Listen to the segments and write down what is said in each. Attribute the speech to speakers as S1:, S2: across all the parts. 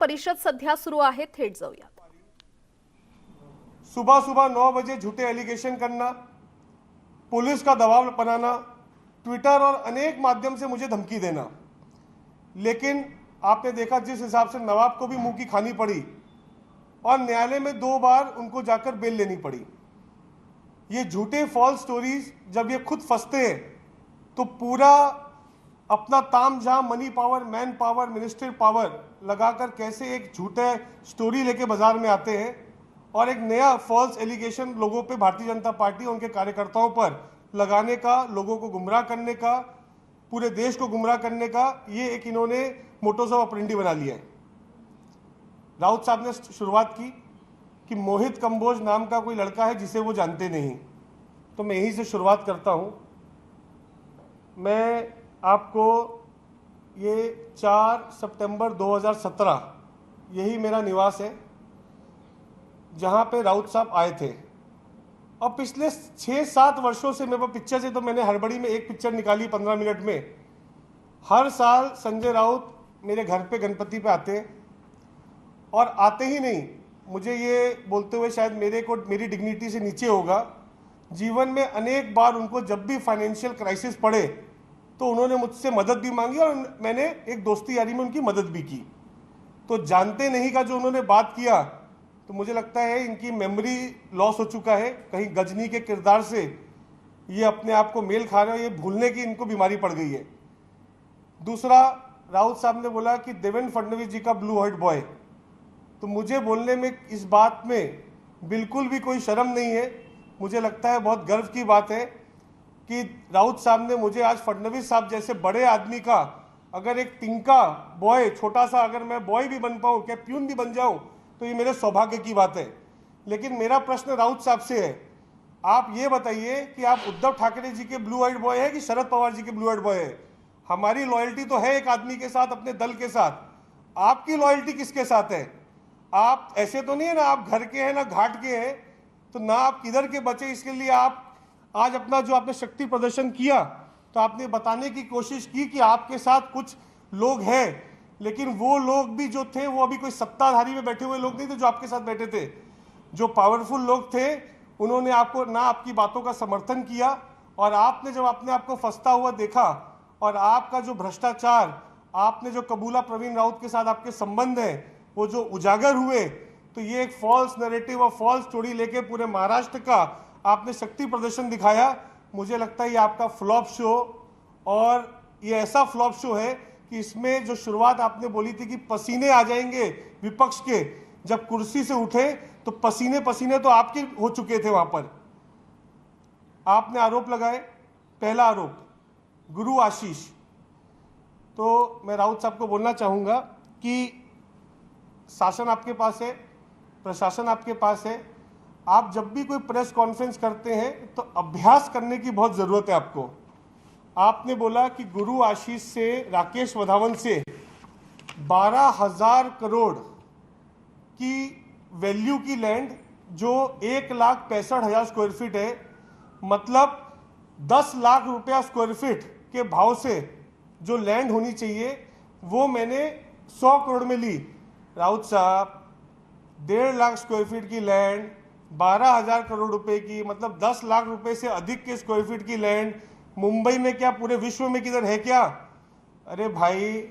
S1: परिषद सध्या सुरू आहे, थेट जाऊया।
S2: सुबह सुबह 9 बजे झूठे एलिगेशन करना, पुलिस का दबाव बनाना, ट्विटर और अनेक माध्यम से मुझे धमकी देना। लेकिन आपने देखा जिस हिसाब से नवाब को भी मुंह की खानी पड़ी और न्यायालय में 2 बार उनको जाकर बेल लेनी पड़ी। ये झूठे फॉल्स स्टोरीज जब ये खुद फंसते हैं तो पूरा अपना तामझाम, money power, man power, ministry power लगाकर कैसे एक झूठे स्टोरी लेके बाजार में आते हैं और एक नया फॉल्स एलिगेशन लोगों पे, भारतीय जनता पार्टी उनके कार्यकर्ताओं पर लगाने का, लोगों को गुमराह करने का, पूरे देश को गुमराह करने का, ये एक इन्होंने मोटोस ऑफ ऑपरेंडी बना लिया है। राउत साहब ने शुरुआत की कि मोहित कंबोज नाम का कोई लड़का है जिसे वो जानते नहीं, तो मैं यहीं से शुरुआत करता हूं। मैं आपको ये 4 सितंबर 2017 यही मेरा निवास है जहां पे राउत साहब आए थे और पिछले 6-7 वर्षों से मेरे पास पिक्चर से, तो मैंने हड़बड़ी में एक पिक्चर निकाली 15 मिनट में। हर साल संजय राउत मेरे घर पे गणपति पे आते हैं और आते ही नहीं, मुझे ये बोलते हुए शायद मेरी डिग्निटी से नीचे होगा, जीवन में अनेक बार उनको जब भी फाइनेंशियल क्राइसिस पड़े तो उन्होंने मुझसे मदद भी मांगी और मैंने एक दोस्ती यारी में उनकी मदद भी की। तो जानते नहीं का जो उन्होंने बात किया, तो मुझे लगता है इनकी मेमोरी लॉस हो चुका है, कहीं गजनी के किरदार से ये अपने आप को मेल खा रहे हैं, ये भूलने की इनको बीमारी पड़ गई है। दूसरा, राउत साहब ने बोला कि देवेंद्र फडणवीस जी का ब्लू हार्ट बॉय, तो मुझे बोलने में इस बात में बिल्कुल भी कोई शर्म नहीं है। मुझे लगता है बहुत गर्व की बात है कि राउत साहब ने मुझे आज फडणवीस साहब जैसे बड़े आदमी का, अगर एक तिनका बॉय, छोटा सा अगर मैं बॉय भी बन पाऊँ, क्या प्यून भी बन जाऊँ, तो ये मेरे सौभाग्य की बात है। लेकिन मेरा प्रश्न राउत साहब से है, आप ये बताइए कि आप उद्धव ठाकरे जी के ब्लू हार्ट बॉय है कि शरद पवार जी के ब्लू हार्ट बॉय है? हमारी लॉयल्टी तो है एक आदमी के साथ, अपने दल के साथ, आपकी लॉयल्टी किसके साथ है? आप ऐसे तो नहीं है ना, आप घर के हैं ना घाट के हैं, तो ना आप किधर के बचे। इसके लिए आप आज अपना जो आपने शक्ति प्रदर्शन किया, तो आपने बताने की कोशिश की कि आपके साथ कुछ लोग हैं, लेकिन वो लोग भी जो थे वो अभी कोई सत्ताधारी में बैठे हुए लोग नहीं थे जो आपके साथ बैठे थे। जो पावरफुल लोग थे उन्होंने आपको ना आपकी बातों का समर्थन किया, और आपने जब अपने आप को फंसता हुआ देखा और आपका जो भ्रष्टाचार, आपने जो कबूला प्रवीण राउत के साथ आपके संबंध हैं वो जो उजागर हुए, तो ये एक फॉल्स नैरेटिव और फॉल्स स्टोरी लेके पूरे महाराष्ट्र का आपने शक्ति प्रदर्शन दिखाया। मुझे लगता है ये आपका फ्लॉप शो, और ये ऐसा फ्लॉप शो है कि इसमें जो शुरुआत आपने बोली थी कि पसीने आ जाएंगे विपक्ष के, जब कुर्सी से उठे तो पसीने पसीने तो आपके हो चुके थे। वहां पर आपने आरोप लगाए, पहला आरोप गुरु आशीष। तो मैं राउत साहब को बोलना चाहूंगा कि शासन आपके पास है, प्रशासन आपके पास है, आप जब भी कोई प्रेस कॉन्फ्रेंस करते हैं तो अभ्यास करने की बहुत जरूरत है आपको। आपने बोला कि गुरु आशीष से, राकेश वधावन से 12,000 करोड़ की वैल्यू की लैंड, जो 1,65,000 स्क्वायर फीट है, मतलब 10 लाख रुपया स्क्वायर फीट के भाव से जो लैंड होनी चाहिए वो मैंने 100 करोड़ में ली। राउत साहब, 1.5 लाख स्क्वायर फीट की लैंड 12,000 करोड़ रुपए की, मतलब 10 लाख रुपए से अधिक के स्क्वायर फीट की लैंड मुंबई में, क्या पूरे विश्व में किधर है क्या? अरे भाई,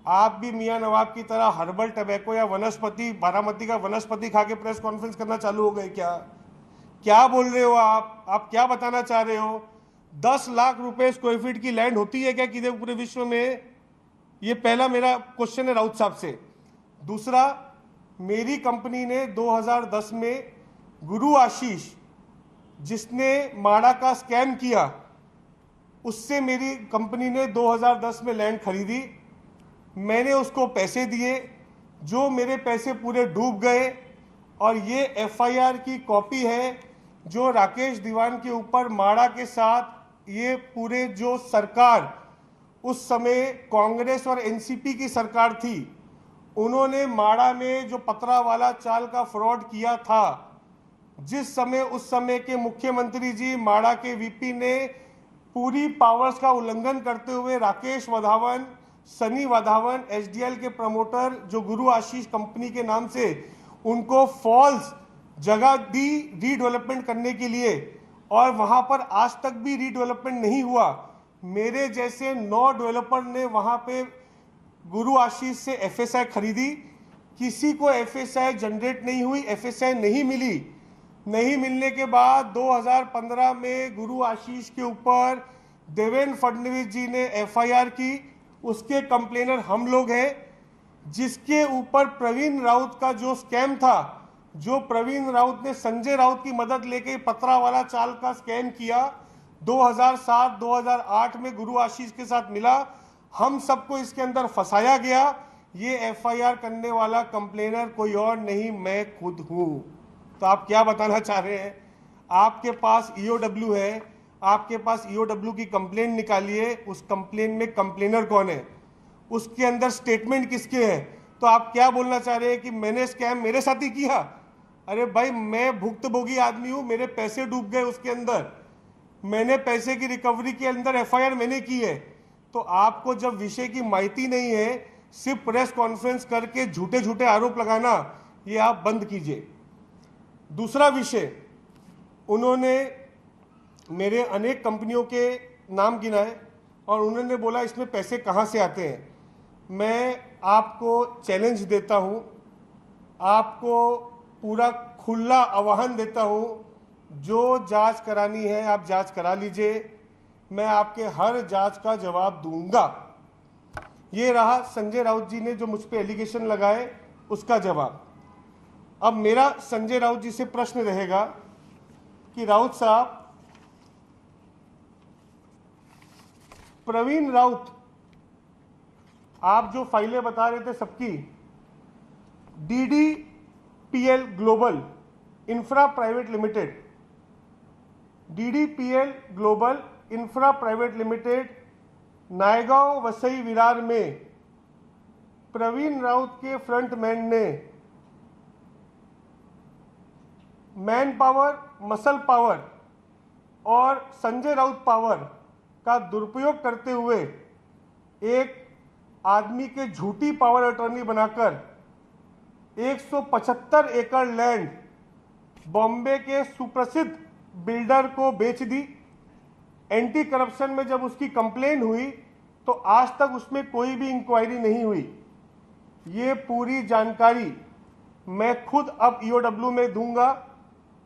S2: आप भी मियां नवाब की तरह हर्बल टबैको या वनस्पति, बारामती का वनस्पति खा के प्रेस कॉन्फ्रेंस करना चालू हो गए क्या? क्या बोल रहे हो आप क्या बताना चाह रहे हो? 10 लाख रुपए स्क्वायर फीट की लैंड होती है क्या किधर पूरे विश्व में? ये पहला मेरा क्वेश्चन है राउत साहब से। दूसरा, मेरी कंपनी ने 2010 में गुरु आशीष, जिसने माड़ा का स्कैम किया, उससे मेरी कंपनी ने 2010 में लैंड खरीदी। मैंने उसको पैसे दिए, जो मेरे पैसे पूरे डूब गए, और ये एफआईआर की कॉपी है जो राकेश दीवान के ऊपर माड़ा के साथ ये पूरे जो सरकार, उस समय कांग्रेस और एनसीपी की सरकार थी, उन्होंने माड़ा में जो पतरा वाला चाल का फ्रॉड किया था, जिस समय उस समय के मुख्यमंत्री जी, माड़ा के वीपी ने पूरी पावर्स का उल्लंघन करते हुए राकेश वधावन, सनी वाधावन एचडीएल के प्रमोटर जो गुरु आशीष कंपनी के नाम से उनको फॉल्स जगह दी रीडेवलपमेंट करने के लिए, और वहां पर आज तक भी रीडेवलपमेंट नहीं हुआ। मेरे जैसे 9 डेवलपर ने वहां पे गुरु आशीष से एफएसआई खरीदी, किसी को एफएसआई जनरेट नहीं हुई, एफएसआई नहीं मिली। नहीं मिलने के बाद 2015 में गुरु आशीष के ऊपर देवेंद्र फडणवीस जी ने एफआईआर की, उसके कंप्लेनर हम लोग हैं। जिसके ऊपर प्रवीण राउत का जो स्कैम था, जो प्रवीण राउत ने संजय राउत की मदद लेके पतरावाला चाल का स्कैम किया, 2007-2008 में गुरु आशीष के साथ मिला, हम सबको इसके अंदर फंसाया गया। ये एफआईआर करने वाला कंप्लेनर कोई और नहीं, मैं खुद हूं। तो आप क्या बताना चाह रहे हैं? आपके पास ईओडब्ल्यू है, आपके पास ईओडब्ल्यू की कंप्लेंट निकालिए, उस कंप्लेंट में कंप्लेनर कौन है, उसके अंदर स्टेटमेंट किसके हैं? तो आप क्या बोलना चाह रहे हैं कि मैंने स्कैम मेरे साथ ही किया? अरे भाई, मैं भुक्तभोगी आदमी हूं, मेरे पैसे डूब गए उसके अंदर, मैंने पैसे की रिकवरी के अंदर एफआईआर मैंने की है। तो आपको जब विषय की माहिती नहीं है, सिर्फ प्रेस कॉन्फ्रेंस करके झूठे झूठे आरोप लगाना, ये आप बंद कीजिए। दूसरा विषय, उन्होंने मेरे अनेक कंपनियों के नाम गिनाए और उन्होंने बोला इसमें पैसे कहाँ से आते हैं। मैं आपको चैलेंज देता हूँ, आपको पूरा खुला आह्वान देता हूँ, जो जांच करानी है आप जांच करा लीजिए, मैं आपके हर जांच का जवाब दूंगा। ये रहा संजय राउत जी ने जो मुझ पे एलिगेशन लगाए, उसका जवाब। अब मेरा संजय राउत जी से प्रश्न रहेगा कि राउत साहब, प्रवीण राउत, आप जो फाइलें बता रहे थे सबकी, DDPL global infra private limited, DDPL global infra private limited Naigaon Vasai Virar में प्रवीण राउत के फ्रंटमैन ने मैन पावर, मसल पावर और संजय राउत पावर का दुरुपयोग करते हुए एक आदमी के झूठी पावर अटॉर्नी बनाकर 175 एकड़ लैंड बॉम्बे के सुप्रसिद्ध बिल्डर को बेच दी। एंटी करप्शन में जब उसकी कंप्लेन हुई तो आज तक उसमें कोई भी इंक्वायरी नहीं हुई। ये पूरी जानकारी मैं खुद अब ईओडब्ल्यू में दूंगा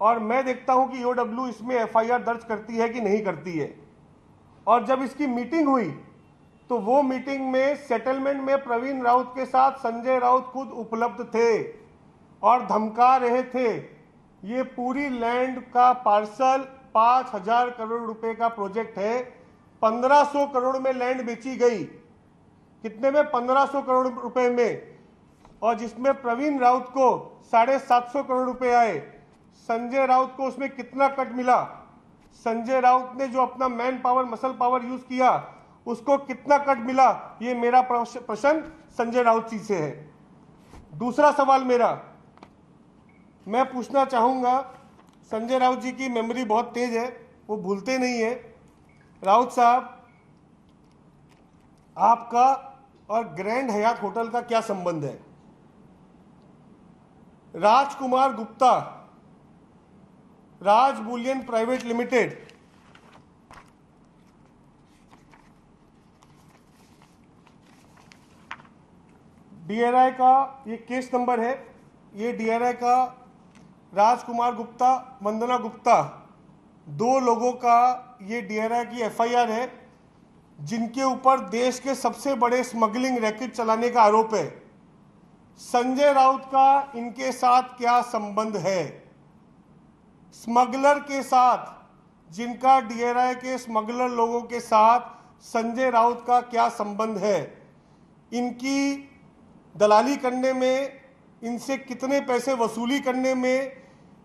S2: और मैं देखता हूं कि ईओडब्ल्यू इसमें एफआईआर दर्ज करती है कि नहीं करती है। और जब इसकी मीटिंग हुई तो वो मीटिंग में सेटलमेंट में प्रवीण राउत के साथ संजय राउत खुद उपलब्ध थे और धमका रहे थे। ये पूरी लैंड का पार्सल 5,000 करोड़ रुपए का प्रोजेक्ट है, 1500 करोड़ में लैंड बेची गई। कितने में? 1500 करोड़ रुपए में, और जिसमें प्रवीण राउत को 750 करोड़ रुपए आए। संजय राउत को उसमें कितना कट मिला? संजय राउत ने जो अपना man power, muscle power use किया, उसको कितना कट मिला? ये मेरा प्रश्न संजय राउत जी से है। दूसरा सवाल मेरा, मैं पूछना चाहूंगा, संजय राउत जी की मेमोरी बहुत तेज है, वो भूलते नहीं है। राउत साहब, आपका और ग्रैंड हयात होटल का क्या संबंध है? राजकुमार गुप्ता, राज बुलियन प्राइवेट लिमिटेड, डीआरआई का ये केस नंबर है। ये डीआरआई का राजकुमार गुप्ता, वंदना गुप्ता, 2 लोगों का ये डीआरआई की एफआईआर है, जिनके ऊपर देश के सबसे बड़े स्मगलिंग रैकेट चलाने का आरोप है। संजय राउत का इनके साथ क्या संबंध है? स्मगलर के साथ, जिनका डीआरआई के स्मगलर लोगों के साथ संजय राउत का क्या संबंध है? इनकी दलाली करने में, इनसे कितने पैसे वसूली करने में,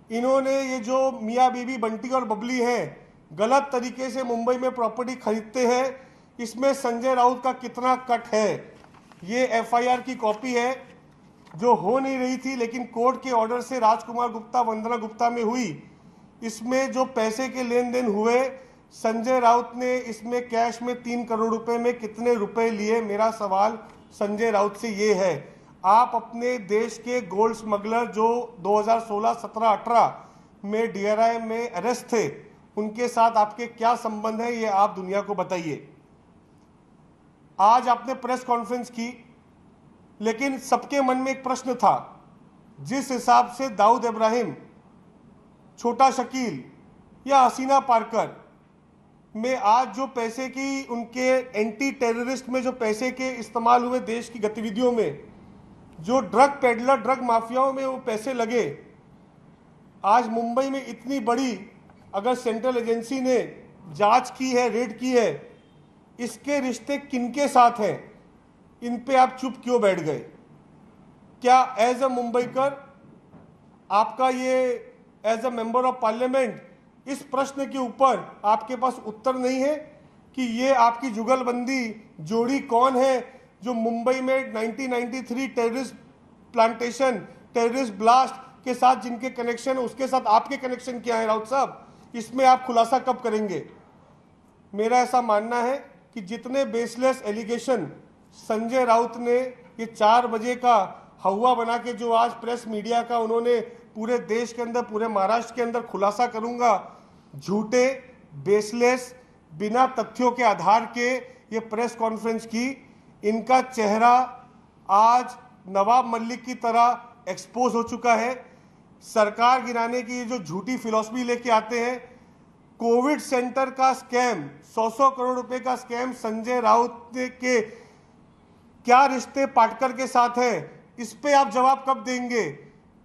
S2: इन्होंने ये जो मियाँ बीबी बंटी और बबली हैं, गलत तरीके से मुंबई में प्रॉपर्टी खरीदते हैं, इसमें संजय राउत का कितना कट है? ये एफआईआर की कॉपी है जो हो नहीं रही थी, लेकिन कोर्ट के ऑर्डर से राजकुमार गुप्ता, वंदना गुप्ता में हुई। इसमें जो पैसे के लेन देन हुए, संजय राउत ने इसमें कैश में 3 करोड़ रुपए में कितने रुपए लिए? मेरा सवाल संजय राउत से ये है। आप अपने देश के गोल्ड स्मगलर जो 2016, 17, 18 में DRI में अरेस्ट थे, उनके साथ आपके क्या संबंध है, ये आप दुनिया को बताइए। आज आपने प्रेस कॉन्फ्रेंस की, लेकिन सबके मन में एक प्रश्न था, जिस हिसाब से दाऊद इब्राहिम, छोटा शकील या हसीना पारकर में आज जो पैसे की उनके एंटी टेररिस्ट में जो पैसे के इस्तेमाल हुए देश की गतिविधियों में, जो ड्रग पेडलर, ड्रग माफियाओं में वो पैसे लगे, आज मुंबई में इतनी बड़ी अगर सेंट्रल एजेंसी ने जांच की है, रेड की है, इसके रिश्ते किनके साथ हैं? इन पे आप चुप क्यों बैठ गए? क्या एज अ मुंबईकर आपका ये as a member of parliament इस प्रश्न के ऊपर आपके पास उत्तर नहीं है कि ये आपकी जुगलबंदी जोड़ी कौन है जो मुंबई में 1993 टेररिस्ट प्लांटेशन, टेररिस्ट ब्लास्ट के साथ जिनके कनेक्शन है, उसके साथ आपके कनेक्शन क्या है राउत साहब? इसमें आप खुलासा कब करेंगे? मेरा ऐसा मानना है कि जितने बेसलेस एलिगेशन संजय राउत ने ये 4 बजे का हवा बना के जो आज प्रेस मीडिया का उन्होंने पूरे देश के अंदर, पूरे महाराष्ट्र के अंदर खुलासा करूंगा, झूठे, बेसलेस, बिना तथ्यों के आधार के ये प्रेस कॉन्फ्रेंस की, इनका चेहरा आज नवाब मलिक की तरह एक्सपोज हो चुका है। सरकार गिराने की ये जो झूठी फिलॉसफी लेके आते हैं, कोविड सेंटर का स्कैम, 100 करोड़ रुपए का स्कैम संजय राउत के क्या रिश्ते पाटकर के साथ है, इस पे आप जवाब कब देंगे?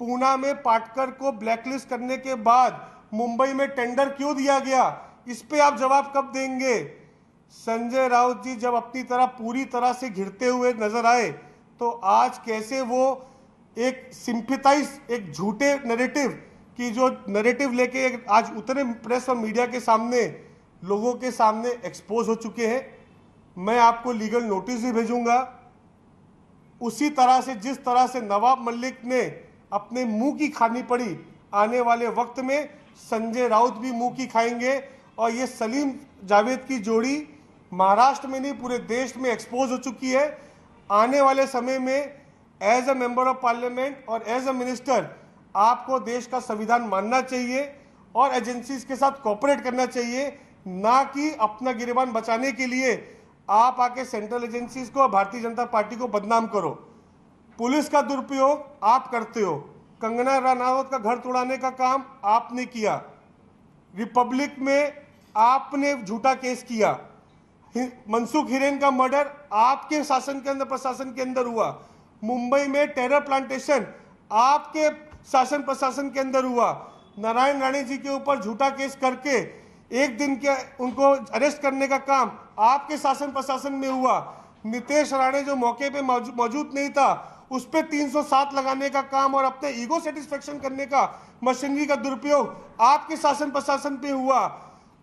S2: पूना में पाटकर को ब्लैकलिस्ट करने के बाद मुंबई में टेंडर क्यों दिया गया, इस पे आप जवाब कब देंगे? संजय राउत जी जब अपनी तरह पूरी तरह से घिरते हुए नजर आए, तो आज कैसे वो एक सिंपैथाइज, एक झूठे नैरेटिव की जो नैरेटिव लेके आज उतने प्रेस और मीडिया के सामने, लोगों के सामने एक्सपोज हो चुके हैं। मैं आपको लीगल नोटिस भी भेजूंगा। उसी तरह से जिस तरह से नवाब मलिक ने अपने मुंह की खानी पड़ी, आने वाले वक्त में संजय राउत भी मुंह की खाएंगे। और ये सलीम जावेद की जोड़ी महाराष्ट्र में नहीं पूरे देश में एक्सपोज हो चुकी है। आने वाले समय में as a member of parliament और एज अ मिनिस्टर आपको देश का संविधान मानना चाहिए और एजेंसीज के साथ कोऑपरेट करना चाहिए, ना कि अपना गिरेबान बचाने के लिए आप आके सेंट्रल एजेंसीज को, भारतीय जनता पार्टी को बदनाम करो। पुलिस का दुरुपयोग आप करते हो। कंगना रनावत का घर तोड़ाने का काम आपने किया। रिपब्लिक में आपने झूठा केस किया। मनसुख हिरेन का मर्डर आपके शासन के अंदर, प्रशासन के अंदर हुआ। मुंबई में टेरर प्लांटेशन आपके शासन प्रशासन के अंदर हुआ। नारायण राणे जी के ऊपर झूठा केस करके एक दिन के उनको अरेस्ट करने का काम आपके शासन प्रशासन में हुआ। नितेश राणे जो मौके पे मौजूद नहीं था, उस पर 307 लगाने का काम और अपने ईगो सेटिस्फेक्शन करने का, मशीनरी का दुरुपयोग आपके शासन प्रशासन पे हुआ।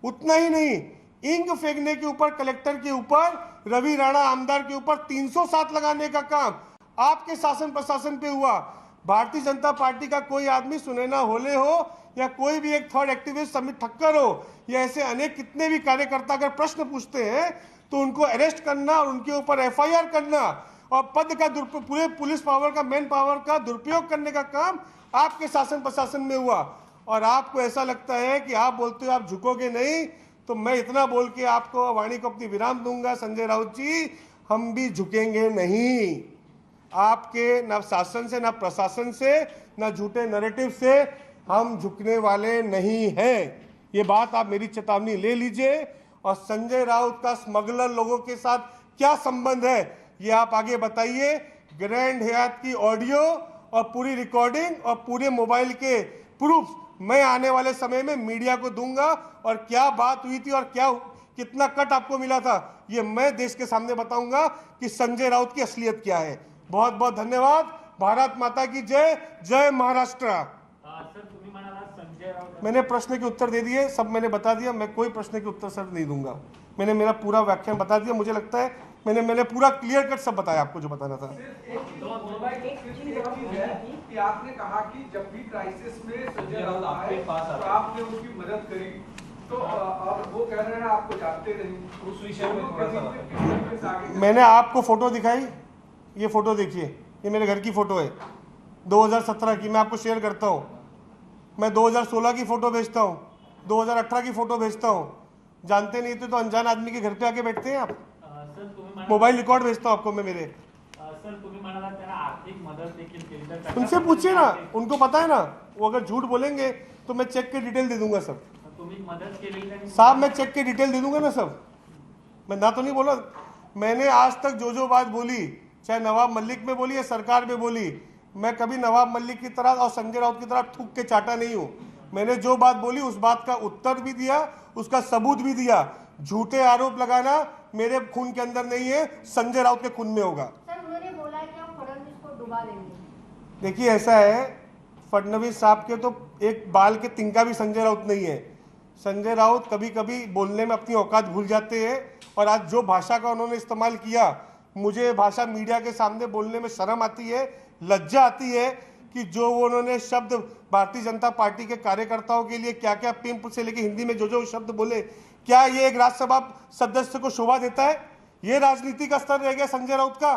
S2: उतना ही नहीं, इंक फेंकने के ऊपर, कलेक्टर के ऊपर, रवि राणा आमदार के ऊपर 307 लगाने का काम आपके शासन प्रशासन पे हुआ। भारतीय जनता पार्टी का कोई आदमी, सुनैना होले हो या कोई भी एक थर्ड एक्टिविस्ट समित ठक्कर हो, या ऐसे अनेक कितने भी कार्यकर्ता अगर प्रश्न पूछते हैं तो उनको अरेस्ट करना और उनके ऊपर FIR करना और पद का पूरे पुलिस पावर का, मैन पावर का दुरुपयोग करने का काम आपके शासन प्रशासन में हुआ। और आपको ऐसा लगता है कि आप बोलते हो आप झुकोगे नहीं, तो मैं इतना बोल के आपको, वाणी को अपनी विराम दूंगा। संजय राउत जी, हम भी झुकेंगे नहीं। आपके ना शासन से, ना प्रशासन से, ना झूठे नैरेटिव से हम झुकने वाले नहीं हैं। ये बात आप मेरी चेतावनी ले लीजिए। और संजय राउत का स्मगलर लोगों के साथ क्या संबंध है, ये आप आगे बताइए। ग्रैंड हयात की ऑडियो और पूरी रिकॉर्डिंग और पूरे मोबाइल के प्रूफ मैं आने वाले समय में मीडिया को दूंगा। और क्या बात हुई थी और क्या कितना कट आपको मिला था, ये मैं देश के सामने बताऊंगा कि संजय राउत की असलियत क्या है। बहुत बहुत धन्यवाद। भारत माता की जय। जय महाराष्ट्र। मैंने प्रश्न के उत्तर दे दिए, सब मैंने बता दिया। मैं कोई प्रश्न के उत्तर सर नहीं दूंगा। मैंने मेरा पूरा व्याख्यान बता दिया। मुझे लगता है मैंने पूरा क्लियर कट सब बताया आपको जो बताना था।
S3: कि आपने कहा कि जब भी क्राइसिस में संजय राउत आए तो आपने उनकी मदद करी, तो और वो कह रहे हैं आपको जानते नहीं उस विषय में थोड़ा सा
S2: मैंने आपको फोटो दिखाई, ये फोटो देखिए, ये मेरे घर की फोटो है 2017 की, मैं आपको शेयर करता हूँ। मैं 2016 की फोटो भेजता हूँ, 2018 की फोटो भेजता हूँ। जानते नहीं थे तो अनजान आदमी के घर पे आके बैठते हैं आप। मोबाईल रिकॉर्ड भेजता हूँ आपको मैं मेरे।
S4: सर तुम्ही म्हणालात त्यांना आर्थिक मदत देखील केली तर
S2: उनसे पूछिए ना, उनको पता है ना। वो अगर झूठ बोलेंगे तो मैं चेक के डिटेल दे दूंगा सब।
S4: तुम्ही मदत केली त्यांनी
S2: साहब मैं चेक के डिटेल दे दूंगा ना सब। मैं ना तो नहीं बोला। मैंने आज तक जो बात बोली, चाहे नवाब मलिक में बोली या सरकार में बोली, मैं कभी नवाब मलिक की तरह और संजय राउत की तरह थूक के चाटा नहीं हूँ। मैंने जो बात बोली उस बात का उत्तर भी दिया, उसका सबूत भी दिया। झूठे आरोप लगाना मेरे खून के अंदर नहीं है, संजय राउत के खून में होगा।
S5: सर उन्होंने बोला है कि हम फडणवीस को डुबा देंगे।
S2: देखिए ऐसा है, फडणवीस साहब के तो एक बाल के तिनका भी संजय राउत नहीं है। संजय राउत कभी कभी बोलने में अपनी औकात भूल जाते हैं, और आज जो भाषा का उन्होंने इस्तेमाल किया, मुझे भाषा मीडिया के सामने बोलने में शर्म आती है, लज्जा आती है कि जो वो उन्होंने शब्द भारतीय जनता पार्टी के कार्यकर्ताओं के लिए क्या क्या पिंप से लेके हिंदी में जो शब्द बोले, क्या ये एक राज्यसभा सदस्य को शोभा देता है? ये राजनीति का स्तर रह गया संजय राउत का।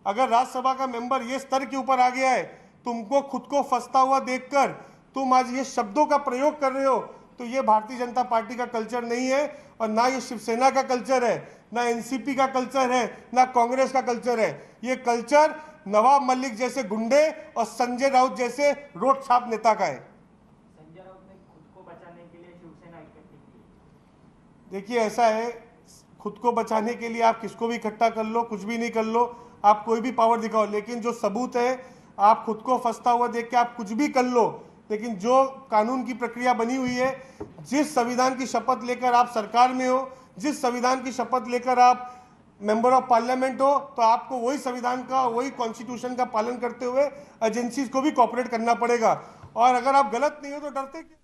S2: अगर राज्यसभा का मेंबर ये स्तर के ऊपर आ गया है, तुमको खुद को फंसता हुआ देखकर तुम आज ये शब्दों का प्रयोग कर रहे हो, तो ये भारतीय जनता पार्टी का कल्चर नहीं है, और ना ये शिवसेना का कल्चर है, ना एनसीपी का कल्चर है, ना कांग्रेस का कल्चर है। ये कल्चर नवाब मलिक जैसे गुंडे और संजय राउत जैसे रोड छाप नेता का है।
S4: संजय राउत ने खुद को बचाने के लिए शिवसेना इकट्ठी की।
S2: देखिए ऐसा है, खुद को बचाने के लिए आप किसको भी इकट्ठा कर लो, कुछ भी नहीं कर लो, आप कोई भी पावर दिखाओ, लेकिन जो सबूत है, आप खुद को फंसता हुआ देख के आप कुछ भी कर लो, लेकिन जो कानून की प्रक्रिया बनी हुई है, जिस संविधान की शपथ लेकर आप सरकार में हो, जिस संविधान की शपथ लेकर आप मेंबर ऑफ पार्लियामेंट हो, तो आपको वही संविधान का, वही कॉन्स्टिट्यूशन का पालन करते हुए एजेंसीज को भी कोऑपरेट करना पड़ेगा। और अगर आप गलत नहीं हो तो डरते क्यों?